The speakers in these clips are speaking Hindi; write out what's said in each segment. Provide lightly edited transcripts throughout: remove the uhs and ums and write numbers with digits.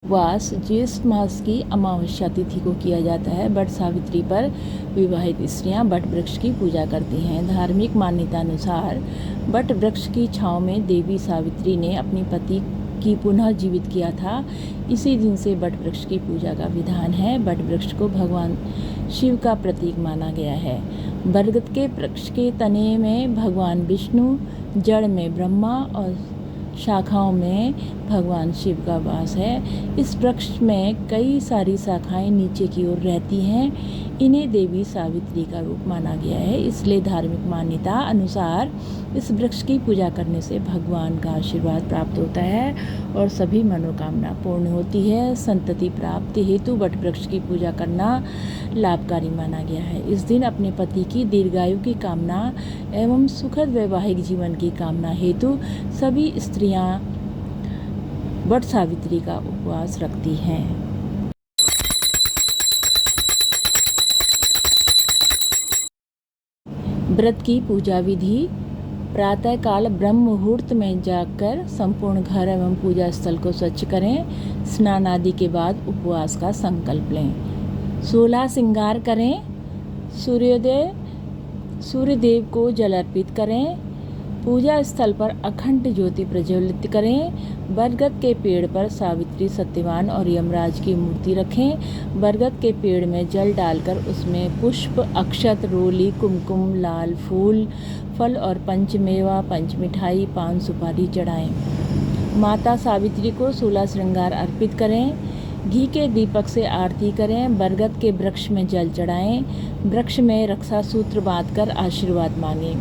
उपवास ज्येष्ठ मास की अमावस्या तिथि को किया जाता है। वट सावित्री पर विवाहित स्त्रियां वट वृक्ष की पूजा करती हैं। धार्मिक मान्यता अनुसार वट वृक्ष की छांव में देवी सावित्री ने अपने पति की पुनः जीवित किया था। इसी दिन से वट वृक्ष की पूजा का विधान है। वट वृक्ष को भगवान शिव का प्रतीक माना गया है। बरगद के वृक्ष के तने में भगवान विष्णु, जड़ में ब्रह्मा और शाखाओं में भगवान शिव का वास है। इस वृक्ष में कई सारी शाखाएं नीचे की ओर रहती हैं। इन्हें देवी सावित्री का रूप माना गया है। इसलिए धार्मिक मान्यता अनुसार इस वृक्ष की पूजा करने से भगवान का आशीर्वाद प्राप्त होता है और सभी मनोकामना पूर्ण होती है। संतति प्राप्ति हेतु वट वृक्ष की पूजा करना लाभकारी माना गया है। इस दिन अपने पति की दीर्घायु की कामना एवं सुखद वैवाहिक जीवन की कामना हेतु सभी स्त्रियां वट सावित्री का उपवास रखती हैं। व्रत की पूजा विधि। प्रातःकाल ब्रह्म मुहूर्त में जाकर संपूर्ण घर एवं पूजा स्थल को स्वच्छ करें। स्नान आदि के बाद उपवास का संकल्प लें। 16 श्रृंगार करें। सूर्यदेव को जल अर्पित करें। पूजा स्थल पर अखंड ज्योति प्रज्वलित करें। बरगद के पेड़ पर सावित्री, सत्यवान और यमराज की मूर्ति रखें। बरगद के पेड़ में जल डालकर उसमें पुष्प, अक्षत, रोली, कुमकुम, लाल फूल, फल और पंचमेवा, पंचमिठाई, पान सुपारी चढ़ाएं। माता सावित्री को 16 श्रृंगार अर्पित करें। घी के दीपक से आरती करें। बरगद के वृक्ष में जल चढ़ाएं। वृक्ष में रक्षा सूत्र बांधकर आशीर्वाद मांगें।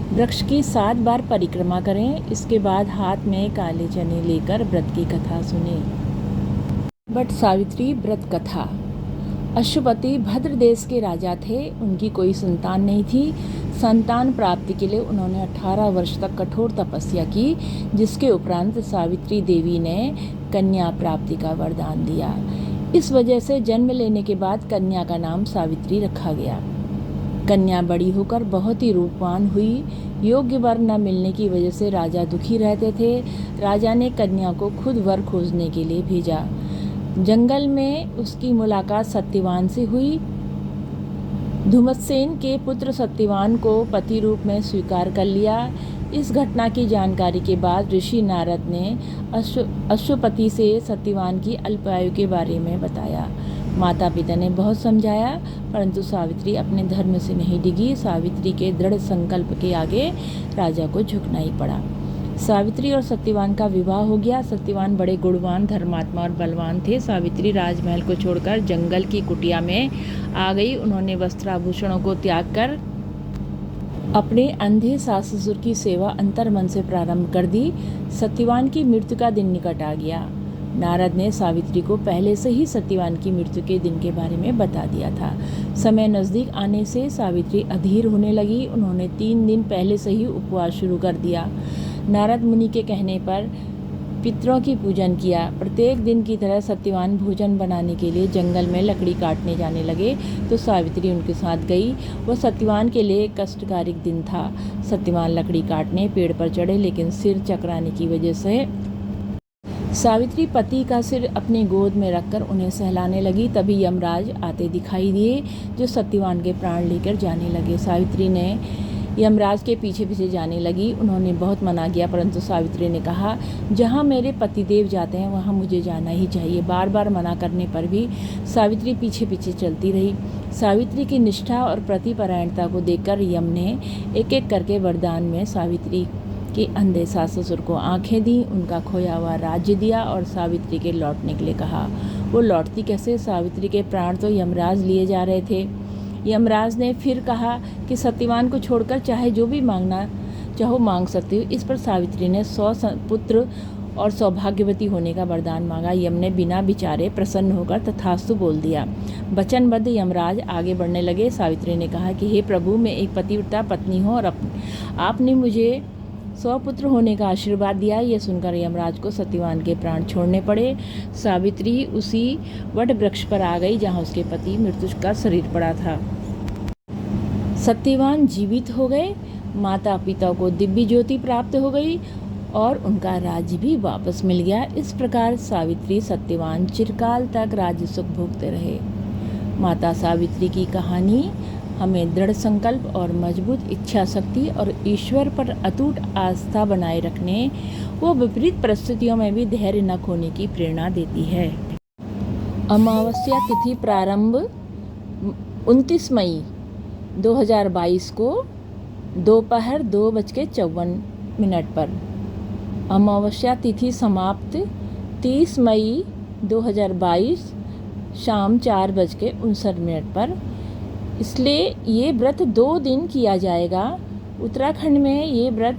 वृक्ष की 7 बार परिक्रमा करें। इसके बाद हाथ में काले चने लेकर व्रत की कथा सुनें। वट सावित्री व्रत कथा। अश्वपति भद्र देश के राजा थे। उनकी कोई संतान नहीं थी। संतान प्राप्ति के लिए उन्होंने 18 वर्ष तक कठोर तपस्या की, जिसके उपरांत सावित्री देवी ने कन्या प्राप्ति का वरदान दिया। इस वजह से जन्म लेने के बाद कन्या का नाम सावित्री रखा गया। कन्या बड़ी होकर बहुत ही रूपवान हुई। योग्य वर न मिलने की वजह से राजा दुखी रहते थे। राजा ने कन्या को खुद वर खोजने के लिए भेजा। जंगल में उसकी मुलाकात सत्यवान से हुई। धुमतसेन के पुत्र सत्यवान को पति रूप में स्वीकार कर लिया। इस घटना की जानकारी के बाद ऋषि नारद ने अश्वपति से सत्यवान की अल्पायु के बारे में बताया। माता पिता ने बहुत समझाया, परंतु सावित्री अपने धर्म से नहीं डिगी। सावित्री के दृढ़ संकल्प के आगे राजा को झुकना ही पड़ा। सावित्री और सत्यवान का विवाह हो गया। सत्यवान बड़े गुणवान, धर्मात्मा और बलवान थे। सावित्री राजमहल को छोड़कर जंगल की कुटिया में आ गई। उन्होंने वस्त्राभूषणों को त्याग कर अपने अंधे सास ससुर की सेवा अंतर्मन से प्रारंभ कर दी। सत्यवान की मृत्यु का दिन निकट आ गया। नारद ने सावित्री को पहले से ही सत्यवान की मृत्यु के दिन के बारे में बता दिया था। समय नज़दीक आने से सावित्री अधीर होने लगी। उन्होंने 3 दिन पहले से ही उपवास शुरू कर दिया। नारद मुनि के कहने पर पितरों की पूजन किया। प्रत्येक दिन की तरह सत्यवान भोजन बनाने के लिए जंगल में लकड़ी काटने जाने लगे तो सावित्री उनके साथ गई। वह सत्यवान के लिए कष्टकारिक दिन था। सत्यवान लकड़ी काटने पेड़ पर चढ़े, लेकिन सिर चकराने की वजह से सावित्री पति का सिर अपनी गोद में रखकर उन्हें सहलाने लगी। तभी यमराज आते दिखाई दिए, जो सत्यवान के प्राण लेकर जाने लगे। सावित्री ने यमराज के पीछे पीछे जाने लगी। उन्होंने बहुत मना किया, परंतु सावित्री ने कहा, जहाँ मेरे पतिदेव जाते हैं वहाँ मुझे जाना ही चाहिए। बार बार मना करने पर भी सावित्री पीछे पीछे चलती रही। सावित्री की निष्ठा और प्रतिपरायणता को देखकर यम ने एक एक करके वरदान में सावित्री के अंधे सास ससुर को आंखें दी, उनका खोया हुआ राज्य दिया और सावित्री के लौटने के लिए कहा। वो लौटती कैसे? सावित्री के प्राण तो यमराज लिए जा रहे थे। यमराज ने फिर कहा कि सत्यवान को छोड़कर चाहे जो भी मांगना चाहो मांग सकती हो। इस पर सावित्री ने 100 पुत्र और सौभाग्यवती होने का वरदान मांगा। यम ने बिना विचारे प्रसन्न होकर तथास्तु बोल दिया। वचनबद्ध यमराज आगे बढ़ने लगे। सावित्री ने कहा कि हे प्रभु, मैं एक पतिव्रता पत्नी हूँ और आपने मुझे 100 पुत्र होने का आशीर्वाद दिया। यह सुनकर यमराज को सत्यवान के प्राण छोड़ने पड़े। सावित्री उसी वट वृक्ष पर आ गई जहाँ उसके पति मृत्यु का शरीर पड़ा था। सत्यवान जीवित हो गए। माता पिता को दिव्य ज्योति प्राप्त हो गई और उनका राज्य भी वापस मिल गया। इस प्रकार सावित्री सत्यवान चिरकाल तक राज्य सुख भोगते रहे। माता सावित्री की कहानी हमें दृढ़ संकल्प और मजबूत इच्छा शक्ति और ईश्वर पर अटूट आस्था बनाए रखने व विपरीत परिस्थितियों में भी धैर्य न खोने की प्रेरणा देती है। अमावस्या तिथि प्रारंभ 29 मई 2022 को दोपहर 2:54 पर। अमावस्या तिथि समाप्त 30 मई 2022 शाम 4:59 पर। इसलिए ये व्रत 2 दिन किया जाएगा। उत्तराखंड में ये व्रत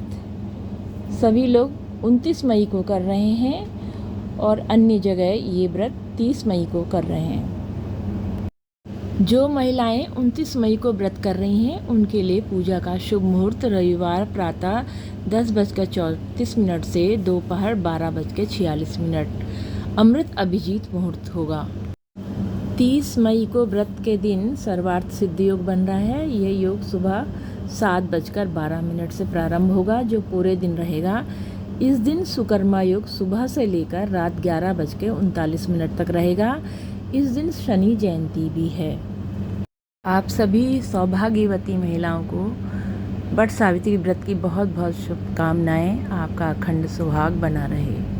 सभी लोग 29 मई को कर रहे हैं और अन्य जगह ये व्रत 30 मई को कर रहे हैं। जो महिलाएं 29 मई को व्रत कर रही हैं उनके लिए पूजा का शुभ मुहूर्त रविवार प्रातः 10:34 से दोपहर 12:46 अमृत अभिजीत मुहूर्त होगा। 30 मई को व्रत के दिन सर्वार्थ सिद्धि योग बन रहा है। यह योग सुबह 7:12 से प्रारंभ होगा जो पूरे दिन रहेगा। इस दिन सुकर्मा योग सुबह से लेकर रात 11:39 तक रहेगा। इस दिन शनि जयंती भी है। आप सभी सौभाग्यवती महिलाओं को वट सावित्री व्रत की बहुत बहुत शुभकामनाएं। आपका अखंड सुहाग बना रहे।